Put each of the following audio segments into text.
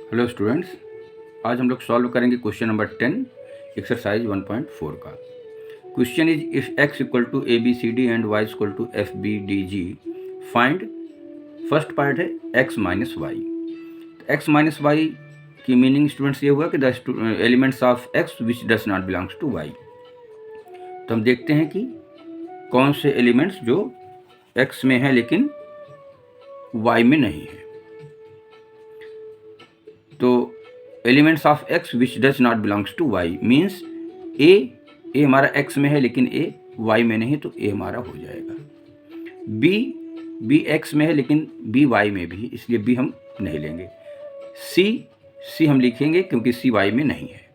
Hello students, आज हम लोग सॉल्व करेंगे क्वेश्चन नंबर 10 एक्सरसाइज 1.4 का। Question is if x equal to A B C D and y equal to F B D G find. First part है x minus y. x minus y की meaning students ये हुआ कि the elements of x which does not belongs to y। तो हम देखते हैं कि कौन से एलिमेंट्स जो x में है लेकिन y में नहीं है। तो elements of x which does not belongs to y means ए हमारा x में है लेकिन a y में नहीं, तो a हमारा हो जाएगा। b x में है लेकिन b y में भी, इसलिए b हम नहीं लेंगे। c हम लिखेंगे क्योंकि c y में नहीं है।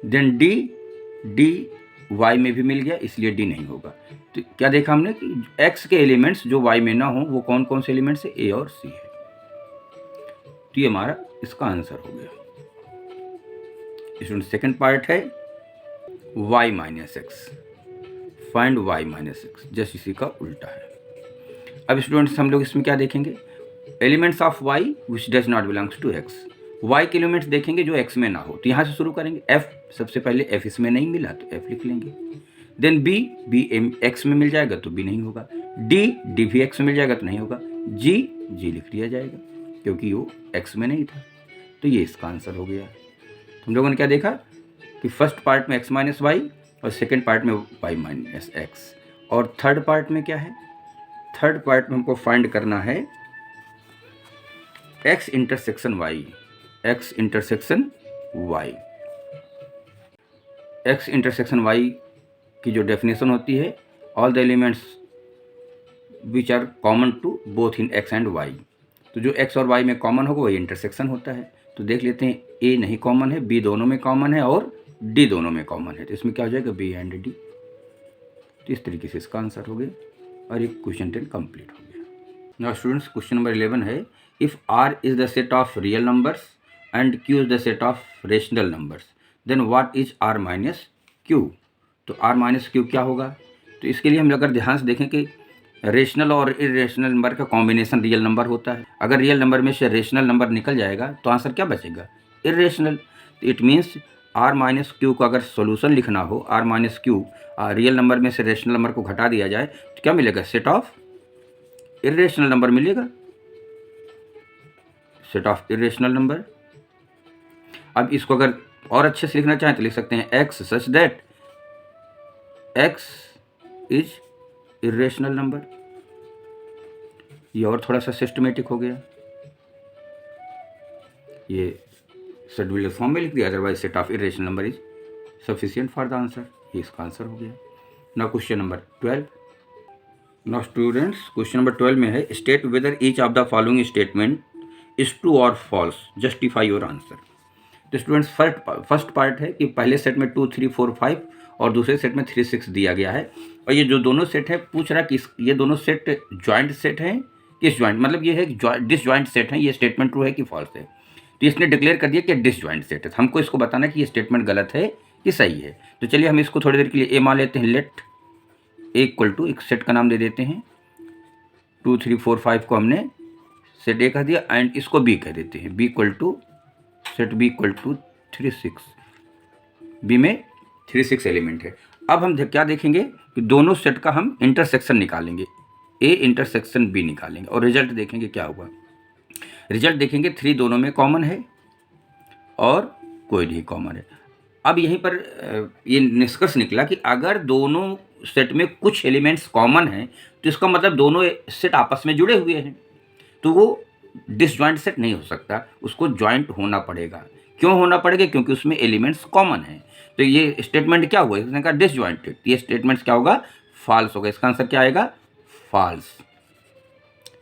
देन d y में भी मिल गया, इसलिए d नहीं होगा। तो क्या देखा हमने कि x के एलिमेंट्स जो y में ना हो वो कौन कौन से एलिमेंट्स है, a और c है। तो ये हमारा इसका आंसर हो गया। स्टूडेंट सेकंड पार्ट है y minus x. Find y minus x, just इसी का उल्टा है। अब स्टूडेंट्स हम लोग इसमें क्या देखेंगे, elements of y which does not belongs to x। y के एलिमेंट्स देखेंगे जो x में ना हो, तो यहाँ से शुरू करेंगे। f सबसे पहले f इसमें नहीं मिला तो f लिख लेंगे। देन b x में मिल जाएगा तो b नहीं होगा। d भी x में मिल जाएगा तो नहीं होगा। g लिख दिया जाएगा क्योंकि वो x में नहीं था। तो ये इसका आंसर हो गया। हम लोगों ने क्या देखा कि फर्स्ट पार्ट में x माइनस वाई और सेकेंड पार्ट में y माइनस एक्स, और थर्ड पार्ट में क्या है, थर्ड पार्ट में हमको फाइंड करना है x intersection y। x intersection y, x intersection y की जो डेफिनेशन होती है, all the elements which are common to both in x and y। तो जो x और y में कॉमन होगा वही इंटरसेक्शन होता है। तो देख लेते हैं, a नहीं कॉमन है, b दोनों में कॉमन है और d दोनों में कॉमन है। तो इसमें क्या हो जाएगा, b एंड d। तो इस तरीके से इसका आंसर हो गया और एक क्वेश्चन 10 कंप्लीट हो गया। नाउ स्टूडेंट्स क्वेश्चन नंबर 11 है, if r is the set of real numbers and q is the set of rational numbers then what is r minus q। तो r माइनस q क्या होगा। तो इसके लिए हम अगर ध्यान से देखें कि रेशनल और इरेशनल नंबर का कॉम्बिनेशन रियल नंबर होता है। अगर रियल नंबर में से रेशनल नंबर निकल जाएगा तो आंसर क्या बचेगा, इरेशनल। तो it means r minus Q का अगर सोल्यूशन लिखना हो, r minus Q real number में से रेशनल नंबर को घटा दिया जाए तो क्या मिलेगा, सेट ऑफ इरेशनल नंबर मिलेगा, सेट ऑफ इरेशनल नंबर। अब इसको अगर और अच्छे से लिखना चाहें तो लिख सकते हैं x such that x is irrational number. ये और थोड़ा सा सिस्टमेटिक हो गया, ये शेड्यूल फॉर्म में लिख दिया, otherwise set of irrational number is sufficient for the answer. ये इसका आंसर हो गया। Now question number 12। Now students question number 12 में है, state whether each of the following statement is true और फॉल्स, जस्टिफाई योर आंसर। तो students first part है कि पहले सेट में 2 3 4 5 और दूसरे सेट में 3 6 दिया गया है, और ये जो दोनों सेट है पूछ रहा कि ये दोनों सेट ज्वाइंट सेट हैं, किस ज्वाइंट, मतलब ये है डिसज्वाइंट सेट है, ये स्टेटमेंट ट्रू है कि फॉल्स है। तो इसने डिक्लेयर कर दिया कि डिसज्वाइंट सेट है। हमको इसको बताना कि ये स्टेटमेंट गलत है कि सही है। तो चलिए हम इसको थोड़ी देर के लिए ए मान लेते हैं। लेट ए इक्वल टू, एक सेट का नाम दे देते हैं, 2 3 4 5 को हमने सेट ए कह दिया, एंड इसको बी कह देते हैं, B equal to set B equal to 3 6। B में 3 6 एलिमेंट है। अब हम क्या देखेंगे कि दोनों सेट का हम इंटरसेक्शन निकालेंगे, ए इंटरसेक्शन बी निकालेंगे और रिजल्ट देखेंगे क्या हुआ। रिजल्ट देखेंगे 3 दोनों में कॉमन है और कोई नहीं कॉमन है। अब यहीं पर ये निष्कर्ष निकला कि अगर दोनों सेट में कुछ एलिमेंट्स कॉमन हैं तो इसका मतलब दोनों सेट आपस में जुड़े हुए हैं, तो वो डिसजॉइंट सेट नहीं हो सकता, उसको जॉइंट होना पड़ेगा। क्यों होना पड़ेगा, क्योंकि उसमें एलिमेंट्स कॉमन हैं। तो ये स्टेटमेंट क्या हुआ, इसने कहा डिसजॉइंटेड, ये स्टेटमेंट क्या होगा, फॉल्स होगा। इसका आंसर क्या आएगा, फॉल्स।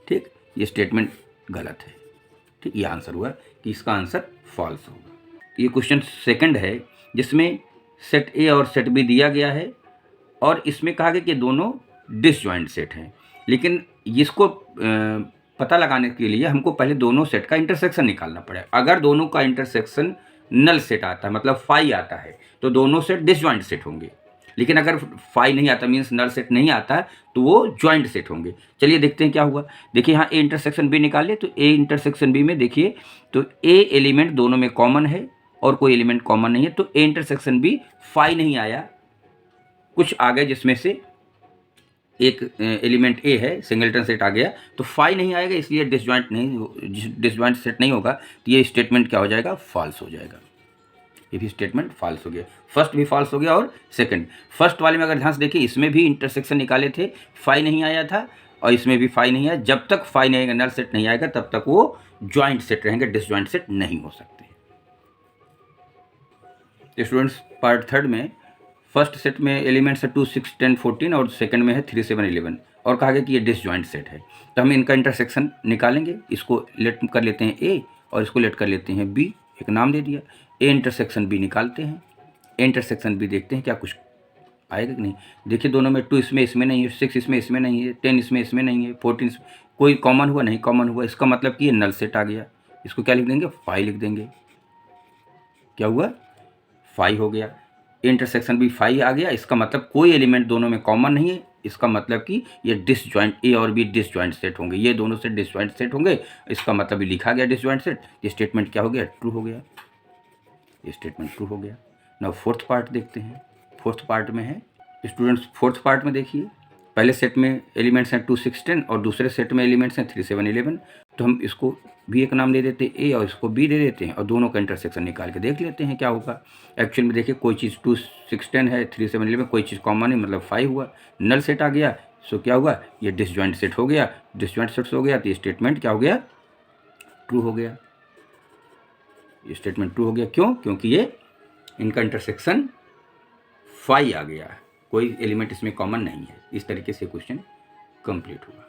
ठीक, ये स्टेटमेंट गलत है। ठीक, ये आंसर हुआ कि इसका आंसर फॉल्स होगा। ये क्वेश्चन सेकंड है जिसमें सेट ए और सेट बी दिया गया है और इसमें कहा गया कि दोनों डिसजॉइंट सेट हैं, लेकिन इसको पता लगाने के लिए हमको पहले दोनों सेट का इंटरसेक्शन निकालना पड़ेगा। अगर दोनों का इंटरसेक्शन नल सेट आता है, मतलब फाई आता है, तो दोनों सेट डिसजॉइंट सेट होंगे। लेकिन अगर फाई नहीं आता मीन्स नल सेट नहीं आता तो वो ज्वाइंट सेट होंगे। चलिए देखते हैं क्या हुआ। देखिए यहाँ ए इंटरसेक्शन बी निकाल ले, तो ए इंटरसेक्शन बी में देखिए तो ए एलिमेंट दोनों में कॉमन है और कोई एलिमेंट कॉमन नहीं है, तो ए इंटरसेक्शन बी फाई नहीं आया, कुछ आ गए जिसमें से एक एलिमेंट ए है, सिंगलटन सेट आ गया, तो फाई नहीं आएगा, इसलिए डिसजॉइंट सेट नहीं होगा, तो ये स्टेटमेंट क्या हो जाएगा, फॉल्स हो जाएगा। ये भी स्टेटमेंट फॉल्स हो गया, फर्स्ट भी फॉल्स हो गया और सेकंड। फर्स्ट वाले में अगर ध्यान से देखिए, इसमें भी इंटरसेक्शन निकाले थे, फाई नहीं आया था, और इसमें भी फाई नहीं आया। जब तक फाई नहीं आएगा, नल सेट नहीं आएगा, तब तक वो ज्वाइंट सेट रहेंगे, डिसजॉइंट सेट नहीं हो सकते। स्टूडेंट्स पार्ट थर्ड में फर्स्ट सेट में एलिमेंट्स है 2, 6, 10, 14 और सेकंड में है 3, 7, 11 और कहा गया कि ये डिसजॉइंट सेट है, तो हम इनका इंटरसेक्शन निकालेंगे। इसको लेट कर लेते हैं ए और इसको लेट कर लेते हैं बी, एक नाम दे दिया। ए इंटरसेक्शन बी निकालते हैं, ए इंटरसेक्शन बी देखते हैं क्या कुछ आएगा कि नहीं। देखिए दोनों में 2 इसमें नहीं है, 6 इसमें नहीं है, 10 इसमें नहीं है, 14 कोई कॉमन हुआ नहीं, कॉमन हुआ, इसका मतलब कि ये नल सेट आ गया। इसको क्या लिख देंगे, फाई लिख देंगे। क्या हुआ, फाई हो गया। इंटरसेक्शन भी फाई आ गया, इसका मतलब कोई एलिमेंट दोनों में कॉमन नहीं है, इसका मतलब कि ये डिसजॉइंट, ए और बी डिसजॉइंट सेट होंगे, ये दोनों से डिसजॉइंट सेट होंगे, इसका मतलब भी लिखा गया डिसजॉइंट सेट। ये स्टेटमेंट क्या हो गया, ट्रू हो गया, ये स्टेटमेंट ट्रू हो गया। नाउ फोर्थ पार्ट देखते हैं। फोर्थ पार्ट में है स्टूडेंट्स, फोर्थ पार्ट में देखिए पहले सेट में एलिमेंट्स हैं 2, 6, 10 और दूसरे सेट में एलिमेंट्स हैं 3, 7, 11, तो हम इसको भी एक नाम दे देते हैं ए और इसको बी दे देते हैं और दोनों का इंटरसेक्शन निकाल के देख लेते हैं क्या होगा। एक्चुअल में देखिए कोई चीज़ 2, 6, 10 है, 3, 7, 11 कोई चीज़ कॉमन है, मतलब 5 हुआ, नल सेट आ गया, सो क्या हुआ, ये डिसजॉइंट सेट हो गया। डिसजॉइंट सेट हो गया तो ये स्टेटमेंट क्या हो गया, ट्रू हो गया। ये स्टेटमेंट ट्रू हो गया, क्यों, क्योंकि ये इनका इंटरसेक्शन 5 आ गया, कोई एलिमेंट इसमें कॉमन नहीं है। इस तरीके से क्वेश्चन कंप्लीट हुआ।